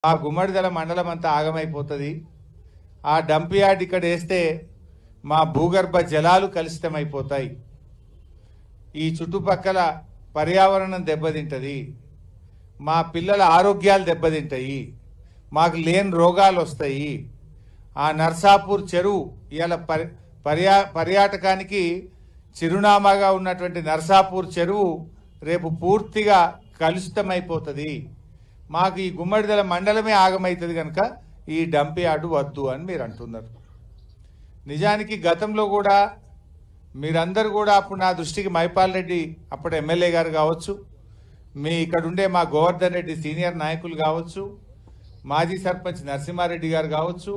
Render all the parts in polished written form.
ఆ గుమ్మడిదల మండలం అంతా ఆగమైపోతుంది. ఆ డంప్ యార్డ్ ఇక్కడ వేస్తే మా భూగర్భ జలాలు కలుషితమైపోతాయి. ఈ చుట్టుపక్కల పర్యావరణం దెబ్బతింటది. మా పిల్లల ఆరోగ్యాలు దెబ్బతింటాయి. మాకు లేని రోగాలు వస్తాయి. ఆ నర్సాపూర్ చెరువు ఇవాళ పర్యాటకానికి చిరునామాగా ఉన్నటువంటి నర్సాపూర్ చెరువు రేపు పూర్తిగా కలుషితమైపోతుంది. మాకు ఈ గుమ్మడిదల మండలమే ఆగమవుతుంది కనుక ఈ డంప్ యార్డు వద్దు అని మీరు అంటున్నారు. నిజానికి గతంలో కూడా మీరందరూ కూడా అప్పుడు నా దృష్టికి మైపాల్ రెడ్డి అప్పుడు ఎమ్మెల్యే గారు కావచ్చు, మీ ఇక్కడ ఉండే మా గోవర్ధన్ రెడ్డి సీనియర్ నాయకులు కావచ్చు, మాజీ సర్పంచ్ నరసింహారెడ్డి గారు కావచ్చు,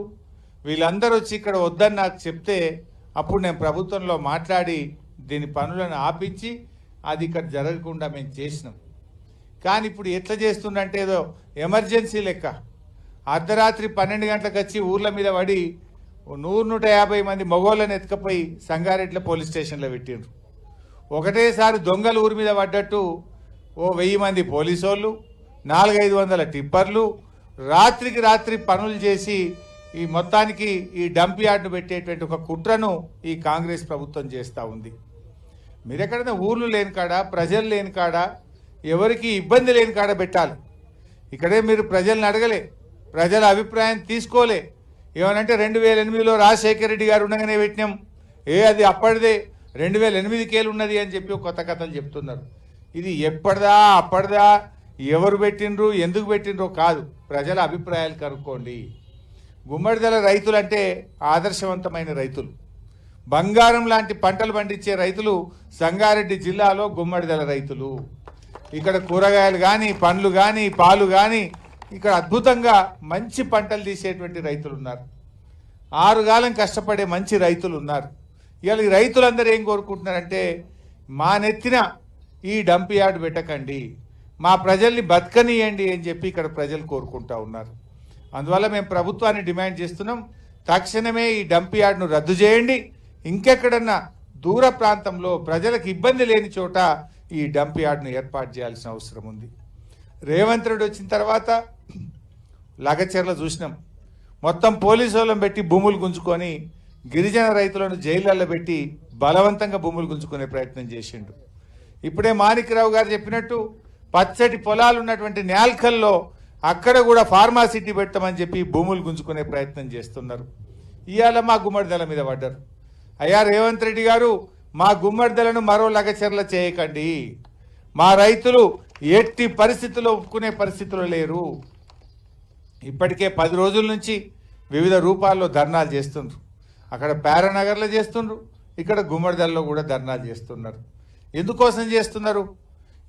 వీళ్ళందరూ వచ్చి ఇక్కడ వద్దని నాకు చెప్తే అప్పుడు నేను ప్రభుత్వంలో మాట్లాడి దీని పనులను ఆపించి అది ఇక్కడ జరగకుండా మేము చేసినాం. కానీ ఇప్పుడు ఎట్లా చేస్తుండంటే ఏదో ఎమర్జెన్సీ లెక్క అర్ధరాత్రి 12 గంటలకు వచ్చి ఊర్ల మీద పడి 100-150 మంది మగోళ్ళని ఎత్తుకపోయి సంగారెడ్డిలో పోలీస్ స్టేషన్లో పెట్టిండ్రు. ఒకటేసారి దొంగలు ఊరి మీద పడ్డట్టు 1000 మంది పోలీసు వాళ్ళు, 400-500 టిప్పర్లు రాత్రికి రాత్రి పనులు చేసి ఈ మొత్తానికి ఈ డంప్ యార్డ్ను పెట్టేటువంటి ఒక కుట్రను ఈ కాంగ్రెస్ ప్రభుత్వం చేస్తూ ఉంది. మీరు ఎక్కడైనా ఊర్లు లేని కాడ, ప్రజలు లేని కాడ, ఎవరికి ఇబ్బంది లేని కాడ పెట్టాలి. ఇక్కడే మీరు ప్రజల్ని అడగలే, ప్రజల అభిప్రాయం తీసుకోలే. ఏమనంటే 2008లో రాజశేఖర రెడ్డి గారు ఉండగానే పెట్టినాం, అది అప్పటిదే 2008కేలు ఉన్నది అని చెప్పి కొత్త కథలు చెప్తున్నారు. ఇది ఎప్పటిదా అప్పటిదా, ఎవరు పెట్టిండ్రు ఎందుకు పెట్టిండ్రో కాదు, ప్రజల అభిప్రాయాలు కనుక్కోండి. గుమ్మడిదల రైతులు అంటే ఆదర్శవంతమైన రైతులు, బంగారం లాంటి పంటలు పండించే రైతులు సంగారెడ్డి జిల్లాలో గుమ్మడిదల రైతులు. ఇక్కడ కూరగాయలు కానీ, పండ్లు కానీ, పాలు కానీ ఇక్కడ అద్భుతంగా మంచి పంటలు తీసేటువంటి రైతులు ఉన్నారు. 6 కాలం కష్టపడే మంచి రైతులు ఉన్నారు. ఇవాళ ఈ రైతులందరూ ఏం కోరుకుంటున్నారంటే మా నెత్తిన ఈ డంప్ యార్డ్ పెట్టకండి, మా ప్రజల్ని బతకనియండి అని చెప్పి ఇక్కడ ప్రజలు కోరుకుంటా ఉన్నారు. అందువల్ల మేము ప్రభుత్వాన్ని డిమాండ్ చేస్తున్నాం, తక్షణమే ఈ డంప్ యార్డ్ను రద్దు చేయండి. ఇంకెక్కడన్నా దూర ప్రాంతంలో ప్రజలకు ఇబ్బంది లేని చోట ఈ డంప్ యార్డ్ను ఏర్పాటు చేయాల్సిన అవసరం ఉంది. రేవంత్ రెడ్డి వచ్చిన తర్వాత లగచెర్ల చూసినాం, మొత్తం పోలీసు వాళ్ళని పెట్టి భూములు గుంజుకొని గిరిజన రైతులను జైళ్ళల్లో పెట్టి బలవంతంగా భూములు గుంజుకునే ప్రయత్నం చేసిండు. ఇప్పుడే మాణిక్రావు గారు చెప్పినట్టు పచ్చటి పొలాలు ఉన్నటువంటి న్యాల్కల్లో అక్కడ కూడా ఫార్మాసిటీ పెట్టమని చెప్పి భూములు గుంజుకునే ప్రయత్నం చేస్తున్నారు. ఇవాళ మా గుమ్మడిదల మీద పడ్డారు. అయ్యా రేవంత్ రెడ్డి గారు, మా గుమ్మడిదలను మరో లగచెర్ల చేయకండి, మా రైతులు ఎట్టి పరిస్థితుల్లో ఒప్పుకునే పరిస్థితుల్లో లేరు. ఇప్పటికే 10 రోజుల నుంచి వివిధ రూపాల్లో ధర్నాలు చేస్తుండ్రు. అక్కడ పారానగర్లో చేస్తుండ్రు, ఇక్కడ గుమ్మడిదలలో కూడా ధర్నాలు చేస్తున్నారు. ఎందుకోసం చేస్తున్నారు?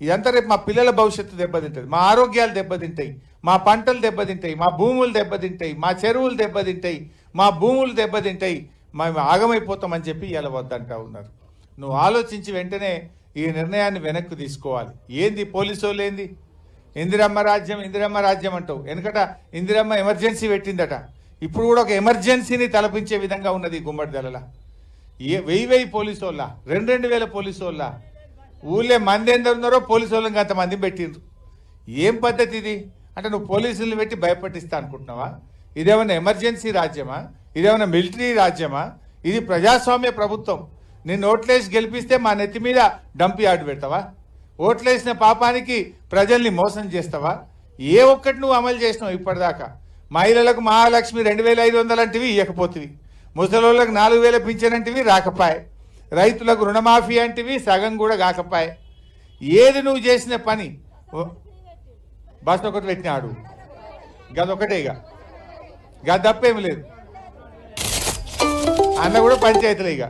ఇదంతా రేపు మా పిల్లల భవిష్యత్తు దెబ్బతింటుంది, మా ఆరోగ్యాలు దెబ్బతింటాయి, మా పంటలు దెబ్బతింటాయి, మా భూములు దెబ్బతింటాయి, మా చెరువులు దెబ్బతింటాయి, మా భూములు దెబ్బతింటాయి, మేము ఆగమైపోతామని చెప్పి ఇలా వద్దంటా ఉన్నారు. నువ్వు ఆలోచించి వెంటనే ఈ నిర్ణయాన్ని వెనక్కి తీసుకోవాలి. ఏంది పోలీసు వాళ్ళు ఏంది ఇందిరమ్మ రాజ్యం ఇందిరమ్మ రాజ్యం అంటావు. వెనకట ఇందిరమ్మ ఎమర్జెన్సీ పెట్టిందట, ఇప్పుడు కూడా ఒక ఎమర్జెన్సీని తలపించే విధంగా ఉన్నది గుమ్మడిదల. 1000 పోలీసు వాళ్ళ, 2,000 పోలీసు వాళ్ళ, ఊళ్ళే మంది ఎందరు ఉన్నారో పోలీసు వాళ్ళకి అంతమంది పెట్టిండ్రు. ఏం పద్ధతి ఇది? అంటే నువ్వు పోలీసులను పెట్టి భయపట్టిస్తా అనుకుంటున్నావా? ఇదేమన్నా ఎమర్జెన్సీ రాజ్యమా? ఇదేమన్నా మిలిటరీ రాజ్యమా? ఇది ప్రజాస్వామ్య ప్రభుత్వం. నిన్ను ఓట్లేసి గెలిపిస్తే మా నెత్తి మీద డంప్ యార్డు పెడతావా? ఓట్లేసిన పాపానికి ప్రజల్ని మోసం చేస్తావా? ఏ ఒక్కటి నువ్వు అమలు చేసినావు ఇప్పటిదాకా? మహిళలకు మహాలక్ష్మి 2,500 అంటివి ఇవ్వకపోతివి, ముసలోళ్ళకు 4,000 పింఛన్ అంటివి రాకపాయే, రైతులకు రుణమాఫీ అంటివి సగం కూడా కాకపాయే. ఏది నువ్వు చేసిన పని? బస్ ఒకటి పెట్టినాడు, గదొకటే, గది తప్పేమి లేదు. అన్న కూడా పంచాయతీలే. ఇక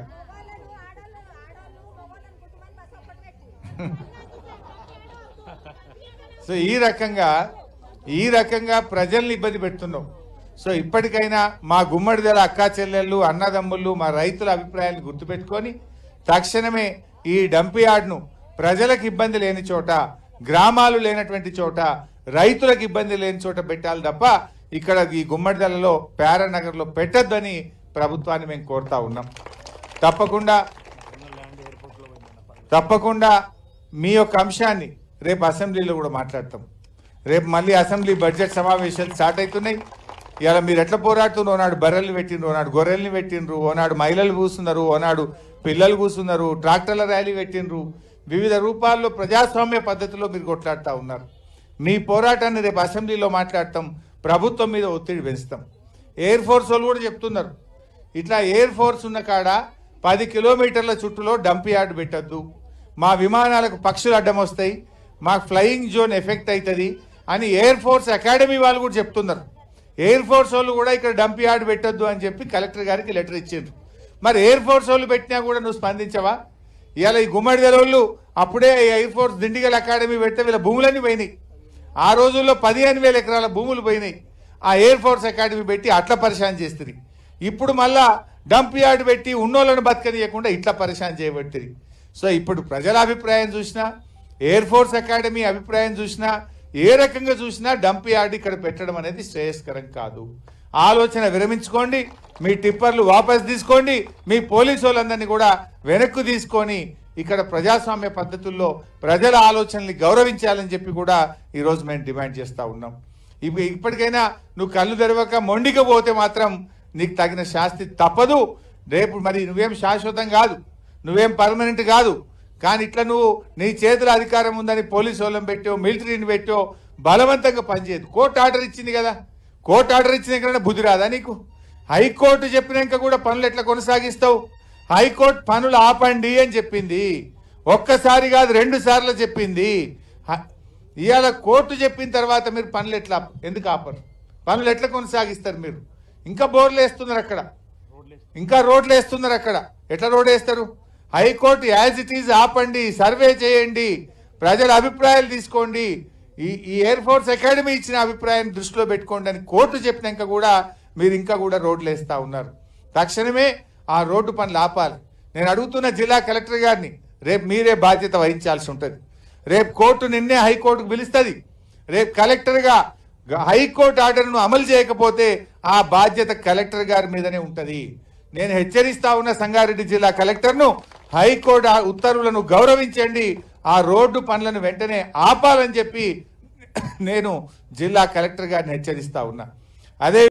సో ఈ రకంగా ప్రజల్ని ఇబ్బంది పెడుతున్నావు. సో ఇప్పటికైనా మా గుమ్మడిదల అక్కా చెల్లెళ్ళు, అన్నదమ్ముళ్ళు, మా రైతుల అభిప్రాయాన్ని గుర్తుపెట్టుకొని తక్షణమే ఈ డంప్ యార్డ్ను ప్రజలకు ఇబ్బంది లేని చోట, గ్రామాలు లేనటువంటి చోట, రైతులకు ఇబ్బంది లేని చోట పెట్టాలి తప్ప ఇక్కడ ఈ గుమ్మడిదలలో పారానగర్లో పెట్టద్దని ప్రభుత్వాన్ని మేము కోరుతా ఉన్నాం. తప్పకుండా మీ యొక్క అంశాన్ని రేపు అసెంబ్లీలో కూడా మాట్లాడతాం. రేపు మళ్ళీ అసెంబ్లీ బడ్జెట్ సమావేశాలు స్టార్ట్ అవుతున్నాయి. ఇలా మీరు ఎట్లా పోరాడుతున్నారు? ఓనాడు బర్రెలు పెట్టిండ్రు, ఓనాడు గొర్రెల్ని పెట్టిండ్రు, ఓనాడు మహిళలు కూస్తున్నారు, ఓనాడు పిల్లలు కూస్తున్నారు, ట్రాక్టర్ల ర్యాలీ పెట్టిండ్రు. వివిధ రూపాల్లో ప్రజాస్వామ్య పద్ధతిలో మీరు కొట్లాడుతూ ఉన్నారు. మీ పోరాటాన్ని రేపు అసెంబ్లీలో మాట్లాడతాం, ప్రభుత్వం మీద ఒత్తిడి పెంచుతాం. ఎయిర్ ఫోర్స్ వాళ్ళు కూడా చెప్తున్నారు, ఇట్లా ఎయిర్ ఫోర్స్ ఉన్న కాడ 10 కిలోమీటర్ల చుట్టూలో డంప్ యార్డ్ పెట్టద్దు, మా విమానాలకు పక్షులు అడ్డం వస్తాయి, మాకు ఫ్లయింగ్ జోన్ ఎఫెక్ట్ అవుతుంది అని ఎయిర్ ఫోర్స్ అకాడమీ వాళ్ళు కూడా చెప్తున్నారు. ఎయిర్ ఫోర్స్ వాళ్ళు కూడా ఇక్కడ డంప్ యార్డ్ పెట్టొద్దు అని చెప్పి కలెక్టర్ గారికి లెటర్ ఇచ్చిండ్రు. మరి ఎయిర్ ఫోర్స్ వాళ్ళు పెట్టినా కూడా నువ్వు స్పందించవా? ఇవాళ ఈ గుమ్మడిదల వాళ్ళు అప్పుడే ఎయిర్ ఫోర్స్ దిండిగల్ అకాడమీ పెడితే వీళ్ళ భూములన్నీ పోయినాయి. ఆ రోజుల్లో 15,000 ఎకరాల భూములు పోయినాయి. ఆ ఎయిర్ ఫోర్స్ అకాడమీ పెట్టి అట్లా పరిశాన్ చేస్తుంది. ఇప్పుడు మళ్ళా డంప్ యార్డ్ పెట్టి ఉన్నోళ్ళను బతకనియకుండా ఇట్లా పరిశాన్ చేయబట్టింది. సో ఇప్పుడు ప్రజల అభిప్రాయం చూసినా, ఎయిర్ ఫోర్స్ అకాడమీ అభిప్రాయం చూసినా, ఏ రకంగా చూసినా డంప్ యార్డ్ ఇక్కడ పెట్టడం అనేది శ్రేయస్కరం కాదు. ఆలోచన విరమించుకోండి, మీ టిప్పర్లు వాపస్ తీసుకోండి, మీ పోలీసు వాళ్ళందరినీ కూడా వెనక్కు తీసుకొని ఇక్కడ ప్రజాస్వామ్య పద్ధతుల్లో ప్రజల ఆలోచనల్ని గౌరవించాలని చెప్పి కూడా ఈరోజు మేము డిమాండ్ చేస్తూ ఉన్నాం. ఇప్పటికైనా నువ్వు కళ్ళు తెరవక మొండిగా పోతే మాత్రం నీకు తగిన శాస్తి తప్పదు. రేపు మరి నువ్వేం శాశ్వతం కాదు, నువ్వేం పర్మనెంట్ కాదు. కానీ ఇట్లా నువ్వు నీ చేతుల అధికారం ఉందని పోలీసు వాళ్ళని పెట్టో, మిలిటరీని పెట్టో బలవంతంగా పనిచేయదు. కోర్టు ఆర్డర్ ఇచ్చింది కదా, కోర్టు ఆర్డర్ ఇచ్చినాకనే బుద్ధి రాదా నీకు? హైకోర్టు చెప్పినాక కూడా పనులు ఎట్లా కొనసాగిస్తావు? హైకోర్టు పనులు ఆపండి అని చెప్పింది. ఒక్కసారి కాదు 2 సార్లు చెప్పింది. ఇవాళ కోర్టు చెప్పిన తర్వాత మీరు పనులు ఎట్లా ఎందుకు ఆపరు? పనులు ఎట్లా కొనసాగిస్తారు? మీరు ఇంకా బోర్లు వేస్తున్నారు అక్కడ, ఇంకా రోడ్లు వేస్తున్నారు అక్కడ. ఎట్లా రోడ్ వేస్తారు? హైకోర్టు యాజ్ ఇట్ ఈజ్ ఆపండి, సర్వే చేయండి, ప్రజల అభిప్రాయాలు తీసుకోండి, ఈ ఎయిర్ ఫోర్స్ అకాడమీ ఇచ్చిన అభిప్రాయాన్ని దృష్టిలో పెట్టుకోండి అని కోర్టు చెప్పినాక కూడా మీరు ఇంకా కూడా రోడ్లు వేస్తూ ఉన్నారు. తక్షణమే ఆ రోడ్డు పనులు ఆపాలి. నేను అడుగుతున్న జిల్లా కలెక్టర్ గారిని, రేపు మీరే బాధ్యత వహించాల్సి ఉంటుంది. రేపు కోర్టు నిన్నే హైకోర్టుకు పిలుస్తుంది. రేపు కలెక్టర్గా హైకోర్టు ఆర్డర్ను అమలు చేయకపోతే ఆ బాధ్యత కలెక్టర్ గారి మీదనే ఉంటుంది. నేను హెచ్చరిస్తా ఉన్న సంగారెడ్డి జిల్లా కలెక్టర్ను, హైకోర్టు ఉత్తర్వులను గౌరవించండి, ఆ రోడ్డు పనులను వెంటనే ఆపాలని చెప్పి నేను జిల్లా కలెక్టర్ గారిని హెచ్చరిస్తా ఉన్నా. అదే